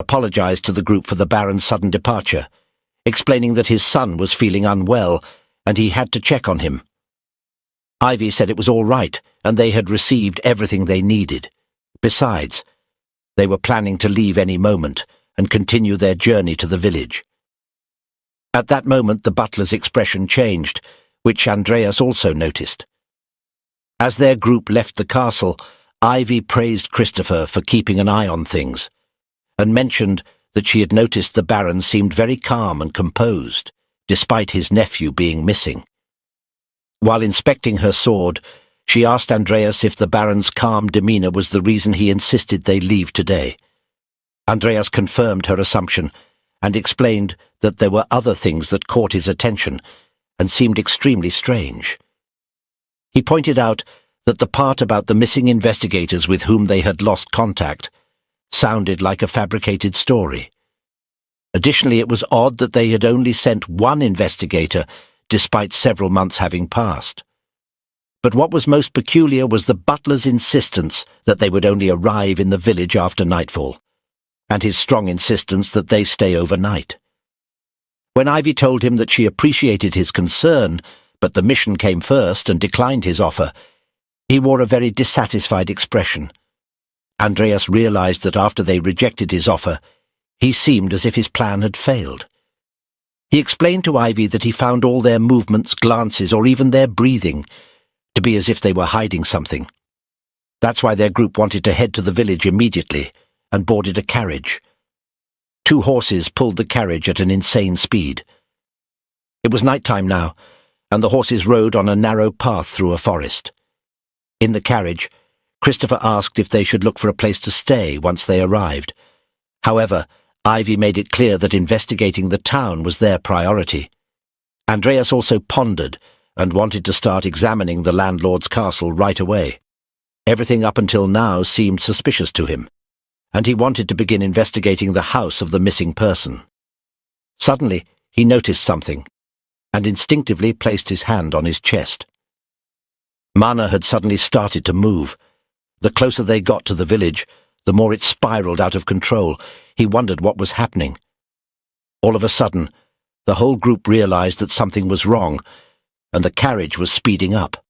apologized to the group for the Baron's sudden departure, explaining that his son was feeling unwell and he had to check on him. Ivy said it was all right and they had received everything they needed. Besides, they were planning to leave any moment and continue their journey to the village. At that moment the butler's expression changed, which Andreas also noticed. As their group left the castle, Ivy praised Christopher for keeping an eye on things, and mentioned that she had noticed the Baron seemed very calm and composed, despite his nephew being missing. While inspecting her sword, she asked Andreas if the Baron's calm demeanor was the reason he insisted they leave today. Andreas confirmed her assumption and explained that there were other things that caught his attention and seemed extremely strange. He pointed out that the part about the missing investigators with whom they had lost contact sounded like a fabricated story. Additionally, it was odd that they had only sent one investigator despite several months having passed. But what was most peculiar was the butler's insistence that they would only arrive in the village after nightfall, and his strong insistence that they stay overnight. When Ivy told him that she appreciated his concern, but the mission came first and declined his offer, he wore a very dissatisfied expression. Andreas realized that after they rejected his offer, he seemed as if his plan had failed. He explained to Ivy that he found all their movements, glances, or even their breathing to be as if they were hiding something. That's why their group wanted to head to the village immediately and boarded a carriage. 2 horses pulled the carriage at an insane speed. It was nighttime now, and the horses rode on a narrow path through a forest. In the carriage, Christopher asked if they should look for a place to stay once they arrived. However, Ivy made it clear that investigating the town was their priority. Andreas also pondered and wanted to start examining the landlord's castle right away. Everything up until now seemed suspicious to him, and he wanted to begin investigating the house of the missing person. Suddenly, he noticed something, and instinctively placed his hand on his chest. Mana had suddenly started to move. The closer they got to the village, the more it spiraled out of control. He wondered what was happening. All of a sudden, the whole group realized that something was wrong, and the carriage was speeding up.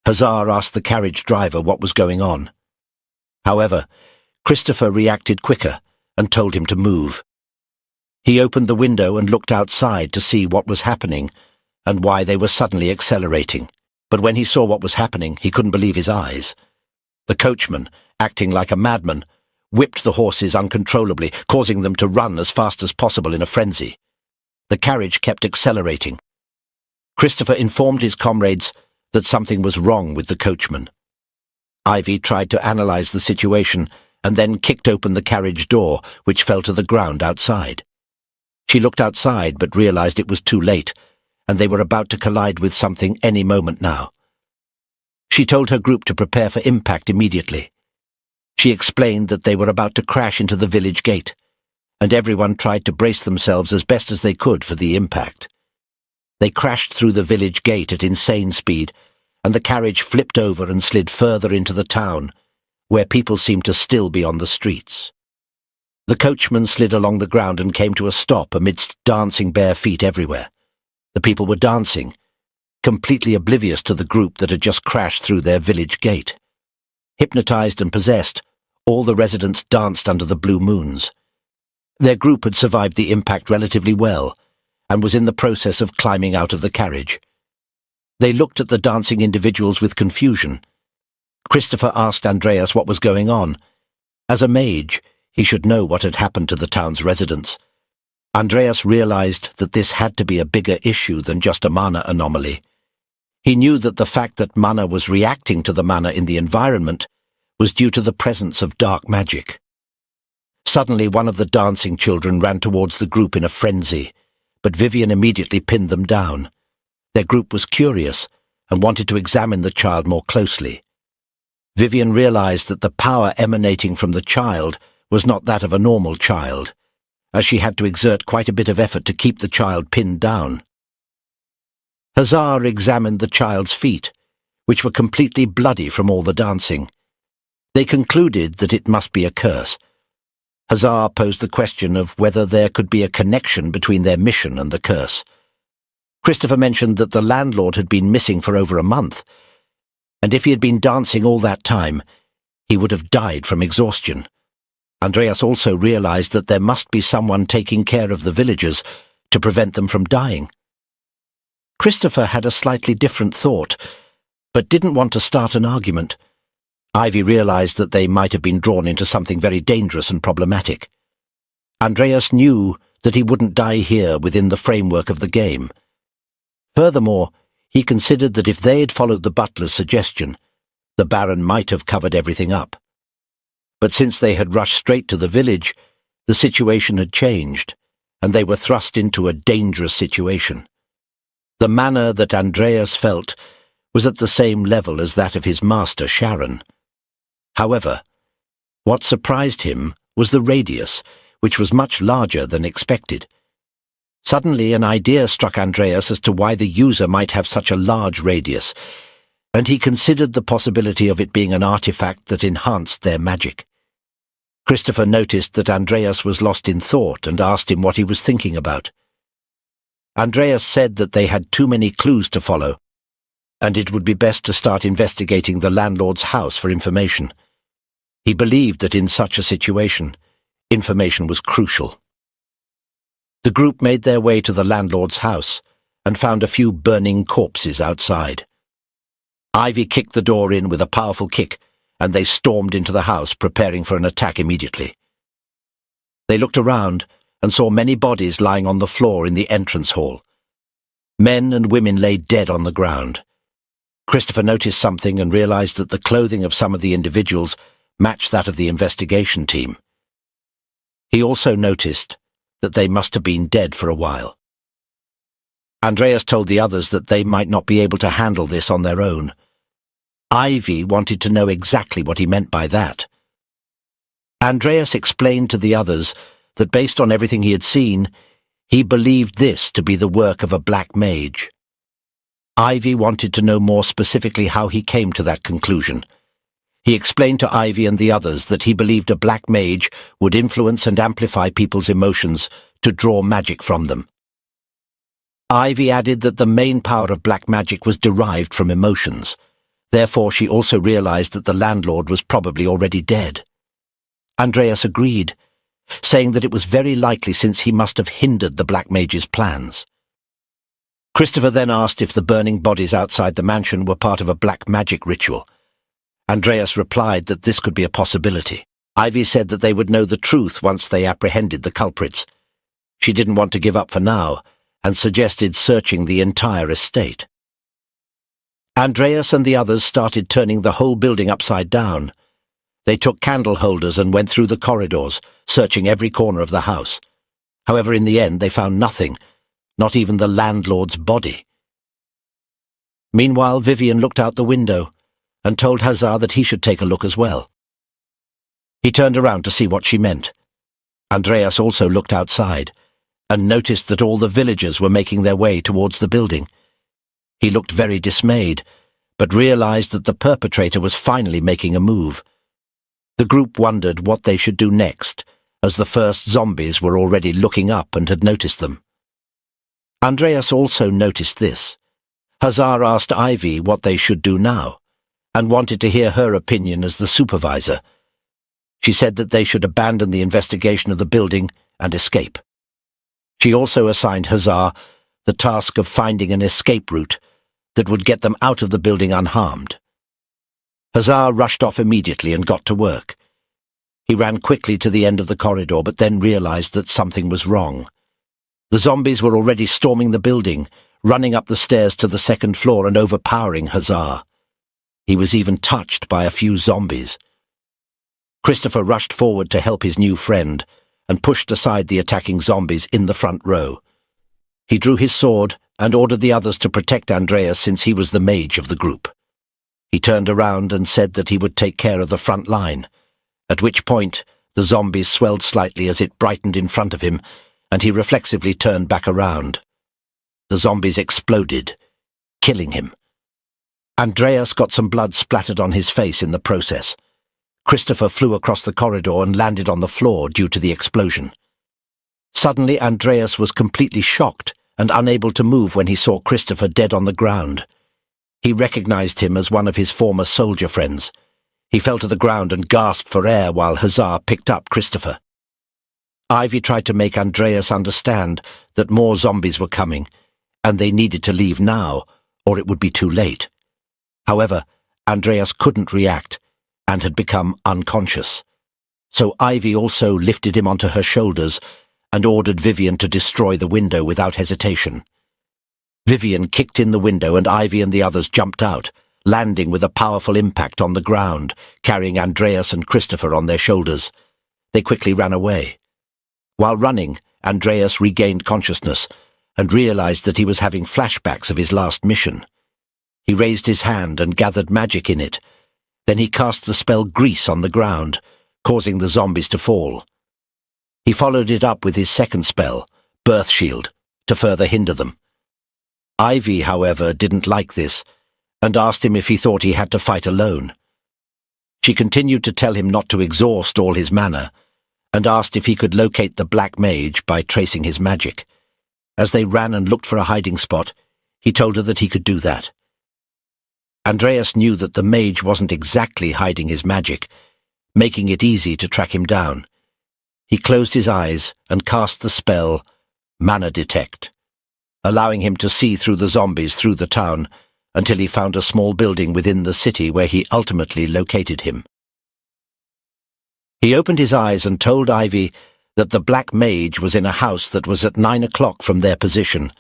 Hazar asked the carriage driver what was going on. However, Christopher reacted quicker and told him to move. He opened the window and looked outside to see what was happening and why they were suddenly accelerating. But when he saw what was happening, he couldn't believe his eyes. The coachman, acting like a madman, whipped the horses uncontrollably, causing them to run as fast as possible in a frenzy. The carriage kept accelerating. Christopher informed his comrades that something was wrong with the coachman. Ivy tried to analyze the situation and then kicked open the carriage door, which fell to the ground outside. She looked outside but realized it was too late, and they were about to collide with something any moment now. She told her group to prepare for impact immediately. She explained that they were about to crash into the village gate, and everyone tried to brace themselves as best as they could for the impact. They crashed through the village gate at insane speed, and the carriage flipped over and slid further into the town, where people seemed to still be on the streets. The coachman slid along the ground and came to a stop amidst dancing bare feet everywhere. The people were dancing, completely oblivious to the group that had just crashed through their village gate. Hypnotized and possessed, all the residents danced under the blue moons. Their group had survived the impact relatively well, and was in the process of climbing out of the carriage. They looked at the dancing individuals with confusion. Christopher asked Andreas what was going on. As a mage, he should know what had happened to the town's residents. Andreas realized that this had to be a bigger issue than just a mana anomaly. He knew that the fact that mana was reacting to the mana in the environment was due to the presence of dark magic. Suddenly, one of the dancing children ran towards the group in a frenzy, but Vivian immediately pinned them down. Their group was curious and wanted to examine the child more closely. Vivian realized that the power emanating from the child was not that of a normal child, as she had to exert quite a bit of effort to keep the child pinned down. Hazar examined the child's feet, which were completely bloody from all the dancing. They concluded that it must be a curse, Hazar posed the question of whether there could be a connection between their mission and the curse. Christopher mentioned that the landlord had been missing for over a month, and if he had been dancing all that time, he would have died from exhaustion. Andreas also realized that there must be someone taking care of the villagers to prevent them from dying. Christopher had a slightly different thought, but didn't want to start an argument. Ivy realized that they might have been drawn into something very dangerous and problematic. Andreas knew that he wouldn't die here within the framework of the game. Furthermore, he considered that if they had followed the butler's suggestion, the Baron might have covered everything up. But since they had rushed straight to the village, the situation had changed, and they were thrust into a dangerous situation. The manner that Andreas felt was at the same level as that of his master, Sharon. However, what surprised him was the radius, which was much larger than expected. Suddenly an idea struck Andreas as to why the user might have such a large radius, and he considered the possibility of it being an artifact that enhanced their magic. Christopher noticed that Andreas was lost in thought and asked him what he was thinking about. Andreas said that they had too many clues to follow, and it would be best to start investigating the landlord's house for information. He believed that in such a situation, information was crucial. The group made their way to the landlord's house and found a few burning corpses outside. Ivy kicked the door in with a powerful kick, and they stormed into the house, preparing for an attack immediately. They looked around and saw many bodies lying on the floor in the entrance hall. Men and women lay dead on the ground. Christopher noticed something and realized that the clothing of some of the individuals matched that of the investigation team. He also noticed that they must have been dead for a while. Andreas told the others that they might not be able to handle this on their own. Ivy wanted to know exactly what he meant by that. Andreas explained to the others that based on everything he had seen, he believed this to be the work of a black mage. Ivy wanted to know more specifically how he came to that conclusion. He explained to Ivy and the others that he believed a black mage would influence and amplify people's emotions to draw magic from them. Ivy added that the main power of black magic was derived from emotions. Therefore, she also realized that the landlord was probably already dead. Andreas agreed, saying that it was very likely since he must have hindered the black mage's plans. Christopher then asked if the burning bodies outside the mansion were part of a black magic ritual. Andreas replied that this could be a possibility. Ivy said that they would know the truth once they apprehended the culprits. She didn't want to give up for now, and suggested searching the entire estate. Andreas and the others started turning the whole building upside down. They took candle holders and went through the corridors, searching every corner of the house. However, in the end they found nothing, not even the landlord's body. Meanwhile, Vivian looked out the window and told Hazar that he should take a look as well. He turned around to see what she meant. Andreas also looked outside and noticed that all the villagers were making their way towards the building. He looked very dismayed, but realized that the perpetrator was finally making a move. The group wondered what they should do next, as the first zombies were already looking up and had noticed them. Andreas also noticed this. Hazar asked Ivy what they should do now, and wanted to hear her opinion as the supervisor. She said that they should abandon the investigation of the building and escape. She also assigned Hazar the task of finding an escape route that would get them out of the building unharmed. Hazar rushed off immediately and got to work. He ran quickly to the end of the corridor, but then realized that something was wrong. The zombies were already storming the building, running up the stairs to the second floor and overpowering Hazar. He was even touched by a few zombies. Christopher rushed forward to help his new friend and pushed aside the attacking zombies in the front row. He drew his sword and ordered the others to protect Andreas since he was the mage of the group. He turned around and said that he would take care of the front line, at which point the zombies swelled slightly as it brightened in front of him, and he reflexively turned back around. The zombies exploded, killing him. Andreas got some blood splattered on his face in the process. Christopher flew across the corridor and landed on the floor due to the explosion. Suddenly, Andreas was completely shocked and unable to move when he saw Christopher dead on the ground. He recognized him as one of his former soldier friends. He fell to the ground and gasped for air while Hazar picked up Christopher. Ivy tried to make Andreas understand that more zombies were coming, and they needed to leave now, or it would be too late. However, Andreas couldn't react, and had become unconscious. So Ivy also lifted him onto her shoulders and ordered Vivian to destroy the window without hesitation. Vivian kicked in the window and Ivy and the others jumped out, landing with a powerful impact on the ground, carrying Andreas and Christopher on their shoulders. They quickly ran away. While running, Andreas regained consciousness and realized that he was having flashbacks of his last mission. He raised his hand and gathered magic in it. Then he cast the spell Grease on the ground, causing the zombies to fall. He followed it up with his second spell, Birth Shield, to further hinder them. Ivy, however, didn't like this, and asked him if he thought he had to fight alone. She continued to tell him not to exhaust all his mana, and asked if he could locate the Black Mage by tracing his magic. As they ran and looked for a hiding spot, he told her that he could do that. Andreas knew that the mage wasn't exactly hiding his magic, making it easy to track him down. He closed his eyes and cast the spell Mana Detect, allowing him to see through the zombies through the town until he found a small building within the city where he ultimately located him. He opened his eyes and told Ivy that the Black Mage was in a house that was at 9 o'clock from their position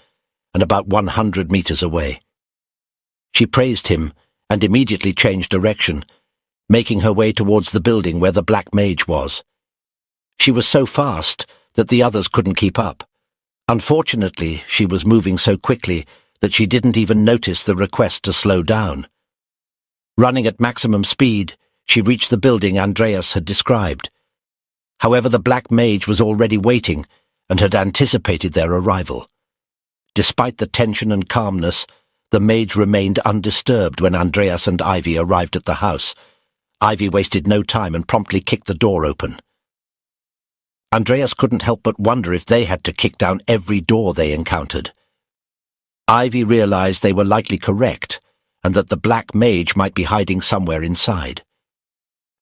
and about 100 meters away. She praised him and immediately changed direction, making her way towards the building where the Black Mage was. She was so fast that the others couldn't keep up. Unfortunately, she was moving so quickly that she didn't even notice the request to slow down. Running at maximum speed, she reached the building Andreas had described. However, the Black Mage was already waiting and had anticipated their arrival. Despite the tension and calmness, the mage remained undisturbed when Andreas and Ivy arrived at the house. Ivy wasted no time and promptly kicked the door open. Andreas couldn't help but wonder if they had to kick down every door they encountered. Ivy realized they were likely correct, and that the Black Mage might be hiding somewhere inside.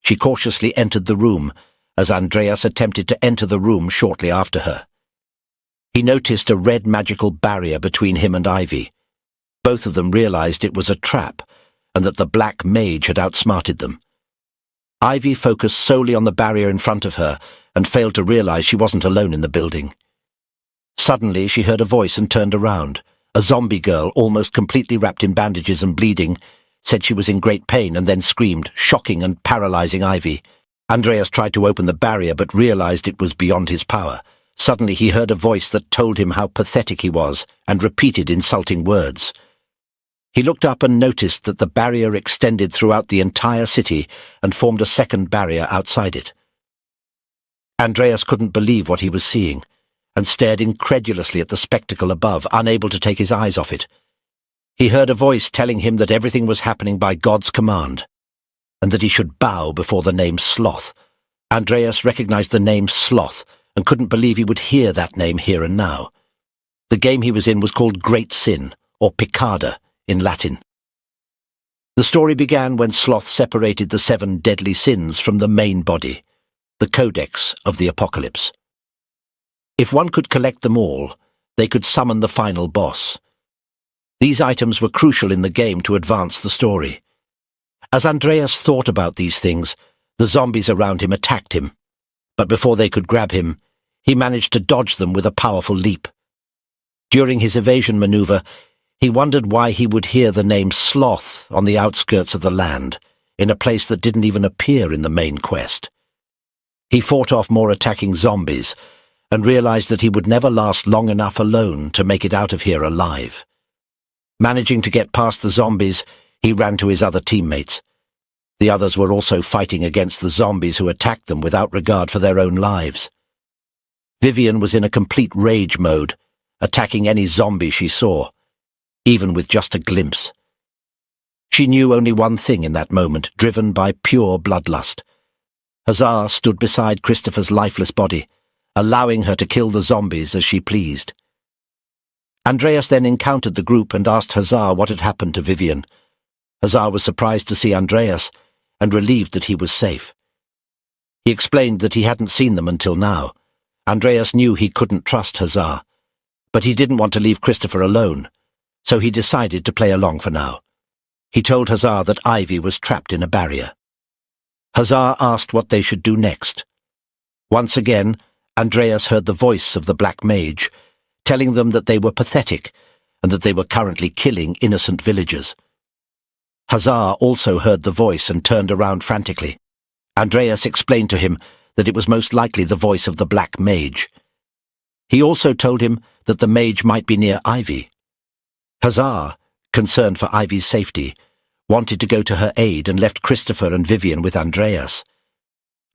She cautiously entered the room, as Andreas attempted to enter the room shortly after her. He noticed a red magical barrier between him and Ivy. Both of them realized it was a trap, and that the Black Mage had outsmarted them. Ivy focused solely on the barrier in front of her, and failed to realize she wasn't alone in the building. Suddenly she heard a voice and turned around. A zombie girl, almost completely wrapped in bandages and bleeding, said she was in great pain and then screamed, shocking and paralyzing Ivy. Andreas tried to open the barrier but realized it was beyond his power. Suddenly he heard a voice that told him how pathetic he was and repeated insulting words. He looked up and noticed that the barrier extended throughout the entire city and formed a second barrier outside it. Andreas couldn't believe what he was seeing, and stared incredulously at the spectacle above, unable to take his eyes off it. He heard a voice telling him that everything was happening by God's command, and that he should bow before the name Sloth. Andreas recognized the name Sloth, and couldn't believe he would hear that name here and now. The game he was in was called Great Sin, or Picada, in Latin. The story began when Sloth separated the 7 deadly sins from the main body, the Codex of the Apocalypse. If one could collect them all, they could summon the final boss. These items were crucial in the game to advance the story. As Andreas thought about these things, the zombies around him attacked him, but before they could grab him, he managed to dodge them with a powerful leap. During his evasion maneuver, he wondered why he would hear the name Sloth on the outskirts of the land, in a place that didn't even appear in the main quest. He fought off more attacking zombies, and realized that he would never last long enough alone to make it out of here alive. Managing to get past the zombies, he ran to his other teammates. The others were also fighting against the zombies who attacked them without regard for their own lives. Vivian was in a complete rage mode, attacking any zombie she saw, even with just a glimpse. She knew only one thing in that moment, driven by pure bloodlust. Hazar stood beside Christopher's lifeless body, allowing her to kill the zombies as she pleased. Andreas then encountered the group and asked Hazar what had happened to Vivian. Hazar was surprised to see Andreas and relieved that he was safe. He explained that he hadn't seen them until now. Andreas knew he couldn't trust Hazar, but he didn't want to leave Christopher alone, so he decided to play along for now. He told Hazar that Ivy was trapped in a barrier. Hazar asked what they should do next. Once again, Andreas heard the voice of the Black Mage, telling them that they were pathetic and that they were currently killing innocent villagers. Hazar also heard the voice and turned around frantically. Andreas explained to him that it was most likely the voice of the Black Mage. He also told him that the mage might be near Ivy. Hazar, concerned for Ivy's safety, wanted to go to her aid and left Christopher and Vivian with Andreas.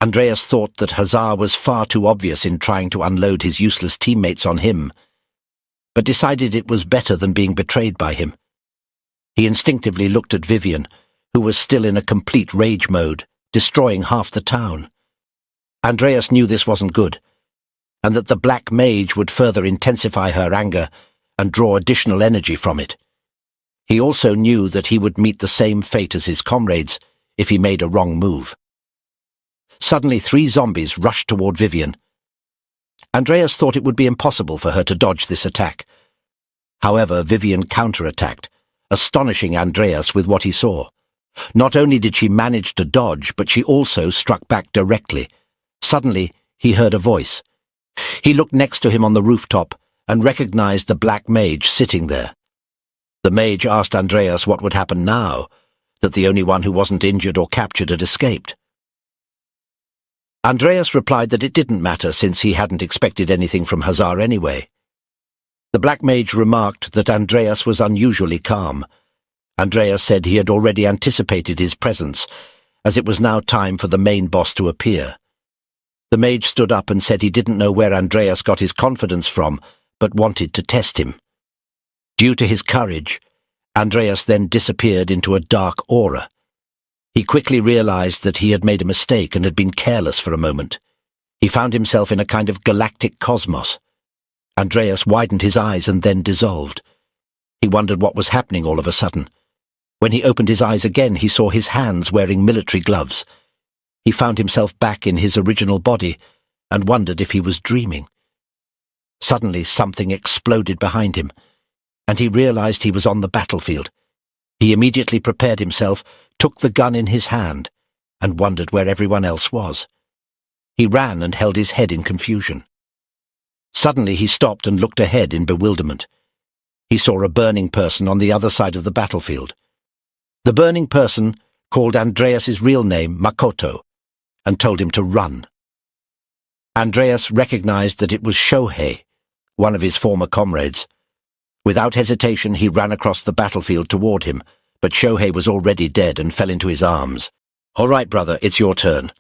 Andreas thought that Hazar was far too obvious in trying to unload his useless teammates on him, but decided it was better than being betrayed by him. He instinctively looked at Vivian, who was still in a complete rage mode, destroying half the town. Andreas knew this wasn't good, and that the Black Mage would further intensify her anger and draw additional energy from it. He also knew that he would meet the same fate as his comrades if he made a wrong move. Suddenly 3 zombies rushed toward Vivian. Andreas thought it would be impossible for her to dodge this attack. However, Vivian counterattacked, astonishing Andreas with what he saw. Not only did she manage to dodge, but she also struck back directly. Suddenly, he heard a voice. He looked next to him on the rooftop and recognized the Black Mage sitting there. The mage asked Andreas what would happen now, that the only one who wasn't injured or captured had escaped. Andreas replied that it didn't matter since he hadn't expected anything from Hazar anyway. The Black Mage remarked that Andreas was unusually calm. Andreas said he had already anticipated his presence, as it was now time for the main boss to appear. The mage stood up and said he didn't know where Andreas got his confidence from, but wanted to test him. Due to his courage, Andreas then disappeared into a dark aura. He quickly realized that he had made a mistake and had been careless for a moment. He found himself in a kind of galactic cosmos. Andreas widened his eyes and then dissolved. He wondered what was happening all of a sudden. When he opened his eyes again, he saw his hands wearing military gloves. He found himself back in his original body and wondered if he was dreaming. Suddenly something exploded behind him, and he realized he was on the battlefield. He immediately prepared himself, took the gun in his hand, and wondered where everyone else was. He ran and held his head in confusion. Suddenly he stopped and looked ahead in bewilderment. He saw a burning person on the other side of the battlefield. The burning person called Andreas's real name Makoto and told him to run. Andreas recognized that it was Shohei, one of his former comrades. Without hesitation, he ran across the battlefield toward him, but Shohei was already dead and fell into his arms. "All right, brother, it's your turn."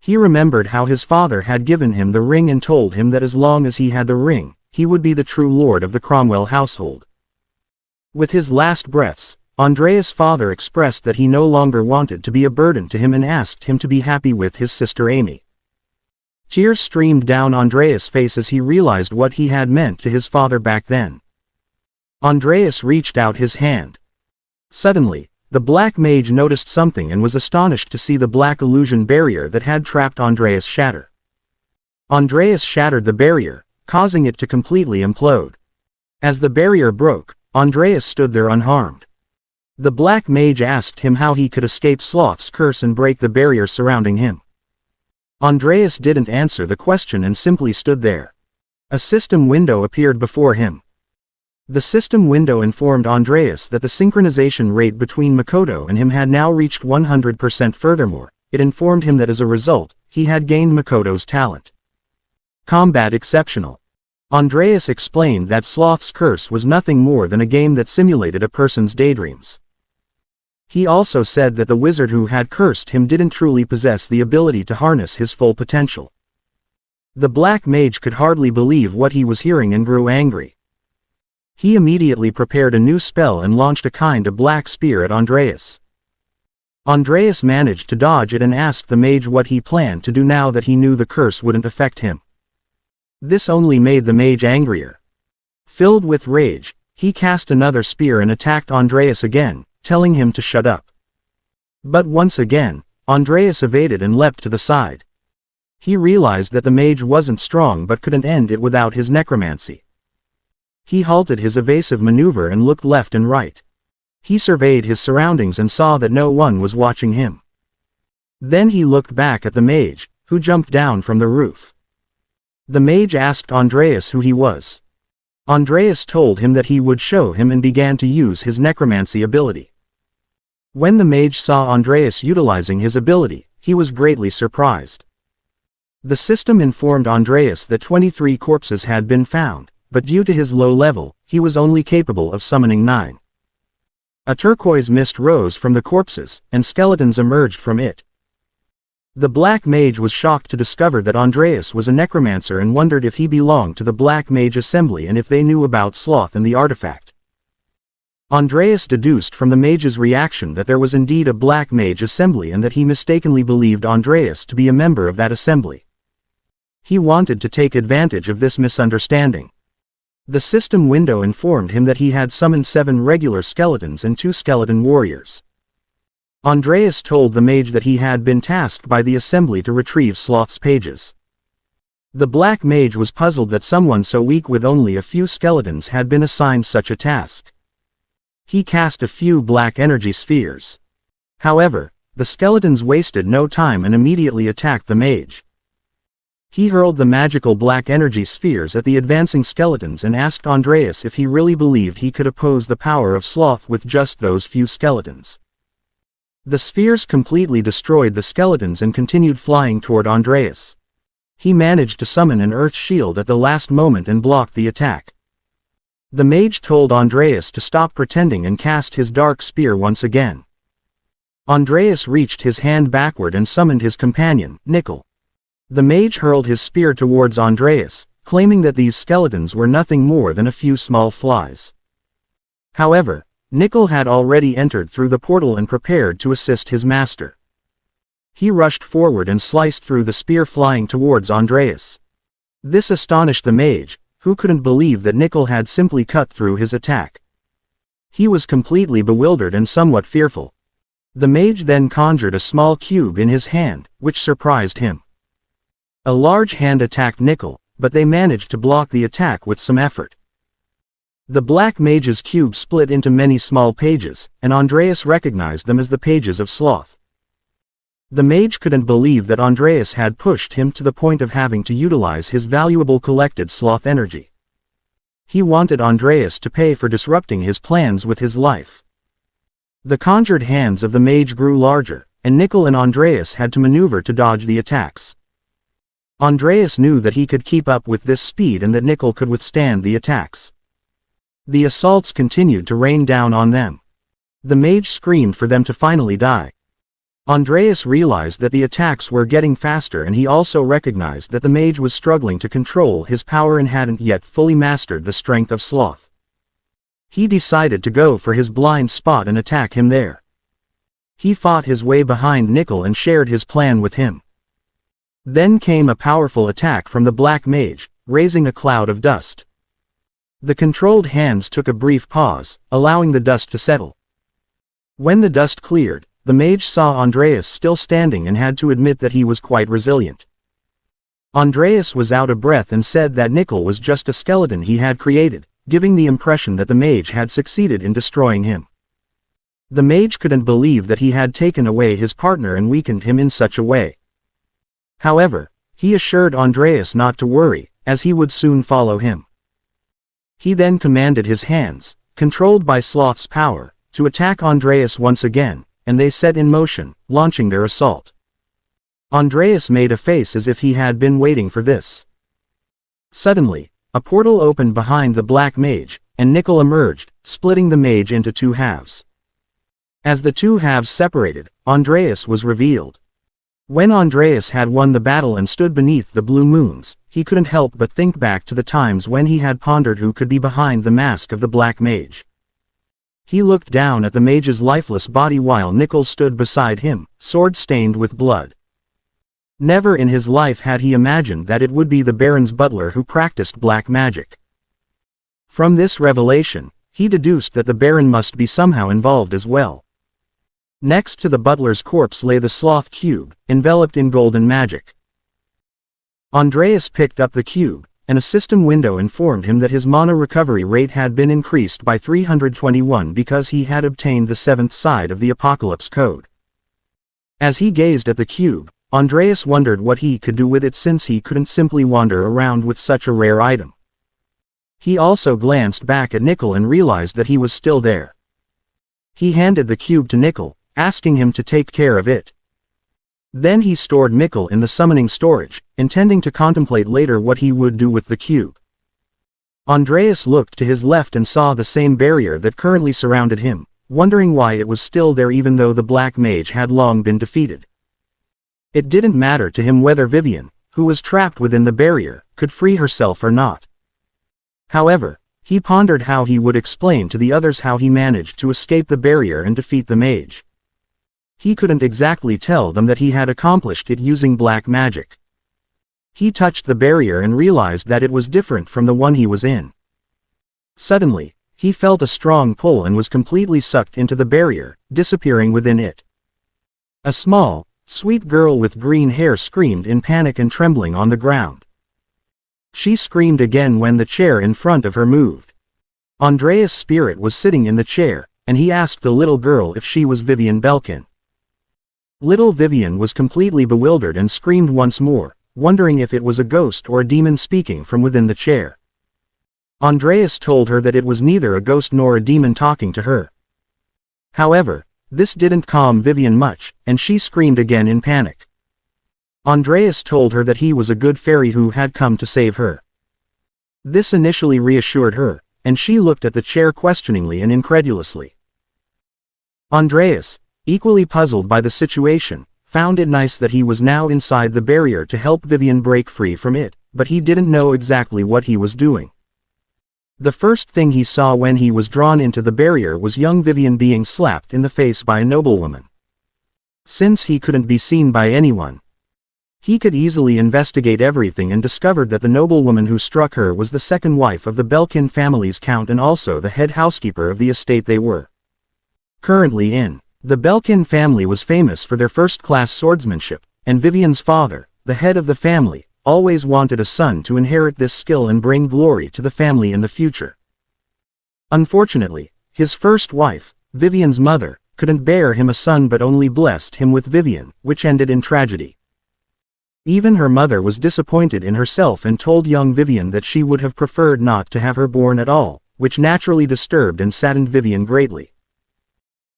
He remembered how his father had given him the ring and told him that as long as he had the ring, he would be the true lord of the Cromwell household. With his last breaths, Andreas' father expressed that he no longer wanted to be a burden to him and asked him to be happy with his sister Amy. Tears streamed down Andreas' face as he realized what he had meant to his father back then. Andreas reached out his hand. Suddenly, the Black Mage noticed something and was astonished to see the black illusion barrier that had trapped Andreas shatter. Andreas shattered the barrier, causing it to completely implode. As the barrier broke, Andreas stood there unharmed. The Black Mage asked him how he could escape Sloth's curse and break the barrier surrounding him. Andreas didn't answer the question and simply stood there. A system window appeared before him. The system window informed Andreas that the synchronization rate between Makoto and him had now reached 100%. Furthermore, it informed him that as a result, he had gained Makoto's talent. Combat exceptional. Andreas explained that Sloth's Curse was nothing more than a game that simulated a person's daydreams. He also said that the wizard who had cursed him didn't truly possess the ability to harness his full potential. The Black Mage could hardly believe what he was hearing and grew angry. He immediately prepared a new spell and launched a kind of black spear at Andreas. Andreas managed to dodge it and asked the mage what he planned to do now that he knew the curse wouldn't affect him. This only made the mage angrier. Filled with rage, he cast another spear and attacked Andreas again, telling him to shut up. But once again, Andreas evaded and leapt to the side. He realized that the mage wasn't strong but couldn't end it without his necromancy. He halted his evasive maneuver and looked left and right. He surveyed his surroundings and saw that no one was watching him. Then he looked back at the mage, who jumped down from the roof. The mage asked Andreas who he was. Andreas told him that he would show him and began to use his necromancy ability. When the mage saw Andreas utilizing his ability, he was greatly surprised. The system informed Andreas that 23 corpses had been found, but due to his low level, he was only capable of summoning 9. A turquoise mist rose from the corpses, and skeletons emerged from it. The Black Mage was shocked to discover that Andreas was a necromancer and wondered if he belonged to the Black Mage Assembly and if they knew about Sloth and the artifact. Andreas deduced from the mage's reaction that there was indeed a Black Mage Assembly and that he mistakenly believed Andreas to be a member of that assembly. He wanted to take advantage of this misunderstanding. The system window informed him that he had summoned 7 regular skeletons and 2 skeleton warriors. Andreas told the mage that he had been tasked by the assembly to retrieve Sloth's pages. The Black Mage was puzzled that someone so weak with only a few skeletons had been assigned such a task. He cast a few black energy spheres. However, the skeletons wasted no time and immediately attacked the mage. He hurled the magical black energy spheres at the advancing skeletons and asked Andreas if he really believed he could oppose the power of Sloth with just those few skeletons. The spheres completely destroyed the skeletons and continued flying toward Andreas. He managed to summon an earth shield at the last moment and blocked the attack. The mage told Andreas to stop pretending and cast his dark spear once again. Andreas reached his hand backward and summoned his companion, Nickel. The mage hurled his spear towards Andreas, claiming that these skeletons were nothing more than a few small flies. However, Nickel had already entered through the portal and prepared to assist his master. He rushed forward and sliced through the spear flying towards Andreas. This astonished the mage, who couldn't believe that Nickel had simply cut through his attack. He was completely bewildered and somewhat fearful. The mage then conjured a small cube in his hand, which surprised him. A large hand attacked Nickel, but they managed to block the attack with some effort. The Black Mage's cube split into many small pages, and Andreas recognized them as the pages of Sloth. The mage couldn't believe that Andreas had pushed him to the point of having to utilize his valuable collected Sloth energy. He wanted Andreas to pay for disrupting his plans with his life. The conjured hands of the mage grew larger, and Nickel and Andreas had to maneuver to dodge the attacks. Andreas knew that he could keep up with this speed and that Nickel could withstand the attacks. The assaults continued to rain down on them. The mage screamed for them to finally die. Andreas realized that the attacks were getting faster, and he also recognized that the mage was struggling to control his power and hadn't yet fully mastered the strength of Sloth. He decided to go for his blind spot and attack him there. He fought his way behind Nickel and shared his plan with him. Then came a powerful attack from the Black Mage, raising a cloud of dust. The controlled hands took a brief pause, allowing the dust to settle. When the dust cleared, the mage saw Andreas still standing and had to admit that he was quite resilient. Andreas was out of breath and said that Nickel was just a skeleton he had created, giving the impression that the mage had succeeded in destroying him. The mage couldn't believe that he had taken away his partner and weakened him in such a way. However, he assured Andreas not to worry, as he would soon follow him. He then commanded his hands, controlled by Sloth's power, to attack Andreas once again, and they set in motion, launching their assault. Andreas made a face as if he had been waiting for this. Suddenly, a portal opened behind the Black Mage, and Nickel emerged, splitting the mage into 2 halves. As the 2 halves separated, Andreas was revealed. When Andreas had won the battle and stood beneath the blue moons, he couldn't help but think back to the times when he had pondered who could be behind the mask of the Black Mage. He looked down at the mage's lifeless body while Nickel stood beside him, sword stained with blood. Never in his life had he imagined that it would be the Baron's butler who practiced black magic. From this revelation, he deduced that the Baron must be somehow involved as well. Next to the butler's corpse lay the sloth cube, enveloped in golden magic. Andreas picked up the cube, and a system window informed him that his mana recovery rate had been increased by 321 because he had obtained the 7th side of the Apocalypse Code. As he gazed at the cube, Andreas wondered what he could do with it since he couldn't simply wander around with such a rare item. He also glanced back at Nickel and realized that he was still there. He handed the cube to Nickel, asking him to take care of it. Then he stored Nickel in the summoning storage, intending to contemplate later what he would do with the cube. Andreas looked to his left and saw the same barrier that currently surrounded him, wondering why it was still there even though the Black Mage had long been defeated. It didn't matter to him whether Vivian, who was trapped within the barrier, could free herself or not. However, he pondered how he would explain to the others how he managed to escape the barrier and defeat the mage. He couldn't exactly tell them that he had accomplished it using black magic. He touched the barrier and realized that it was different from the one he was in. Suddenly, he felt a strong pull and was completely sucked into the barrier, disappearing within it. A small, sweet girl with green hair screamed in panic and trembling on the ground. She screamed again when the chair in front of her moved. Andreas' spirit was sitting in the chair, and he asked the little girl if she was Vivian Belkin. Little Vivian was completely bewildered and screamed once more, wondering if it was a ghost or a demon speaking from within the chair. Andreas told her that it was neither a ghost nor a demon talking to her. However, this didn't calm Vivian much, and she screamed again in panic. Andreas told her that he was a good fairy who had come to save her. This initially reassured her, and she looked at the chair questioningly and incredulously. Andreas, equally puzzled by the situation, found it nice that he was now inside the barrier to help Vivian break free from it, but he didn't know exactly what he was doing. The first thing he saw when he was drawn into the barrier was young Vivian being slapped in the face by a noblewoman. Since he couldn't be seen by anyone, he could easily investigate everything and discovered that the noblewoman who struck her was the second wife of the Belkin family's count and also the head housekeeper of the estate they were currently in. The Belkin family was famous for their first-class swordsmanship, and Vivian's father, the head of the family, always wanted a son to inherit this skill and bring glory to the family in the future. Unfortunately, his first wife, Vivian's mother, couldn't bear him a son but only blessed him with Vivian, which ended in tragedy. Even her mother was disappointed in herself and told young Vivian that she would have preferred not to have her born at all, which naturally disturbed and saddened Vivian greatly.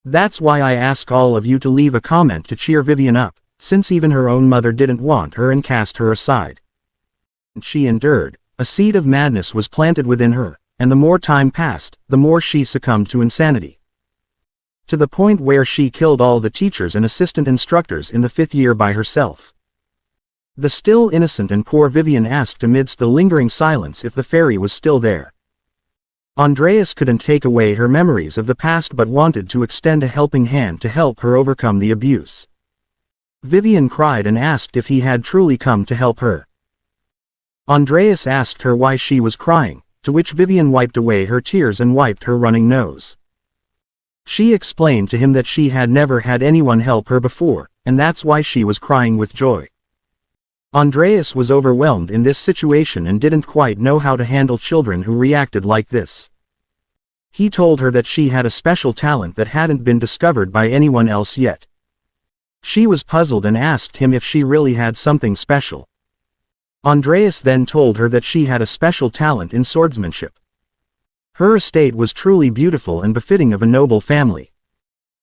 That's why I ask all of you to leave a comment to cheer Vivian up, since even her own mother didn't want her and cast her aside. She endured. A seed of madness was planted within her, and the more time passed, the more she succumbed to insanity. To the point where she killed all the teachers and assistant instructors in the 5th year by herself. The still innocent and poor Vivian asked amidst the lingering silence if the fairy was still there. Andreas couldn't take away her memories of the past but wanted to extend a helping hand to help her overcome the abuse. Vivian cried and asked if he had truly come to help her. Andreas asked her why she was crying, to which Vivian wiped away her tears and wiped her running nose. She explained to him that she had never had anyone help her before, and that's why she was crying with joy. Andreas was overwhelmed in this situation and didn't quite know how to handle children who reacted like this. He told her that she had a special talent that hadn't been discovered by anyone else yet. She was puzzled and asked him if she really had something special. Andreas then told her that she had a special talent in swordsmanship. Her estate was truly beautiful and befitting of a noble family.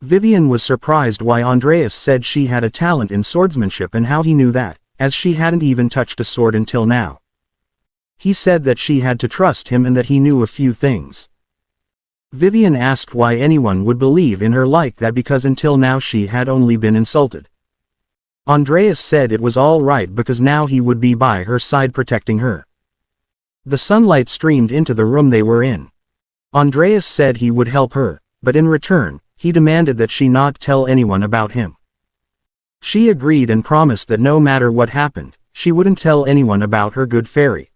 Vivian was surprised why Andreas said she had a talent in swordsmanship and how he knew that, as she hadn't even touched a sword until now. He said that she had to trust him and that he knew a few things. Vivian asked why anyone would believe in her like that because until now she had only been insulted. Andreas said it was all right because now he would be by her side protecting her. The sunlight streamed into the room they were in. Andreas said he would help her, but in return, he demanded that she not tell anyone about him. She agreed and promised that no matter what happened, she wouldn't tell anyone about her good fairy.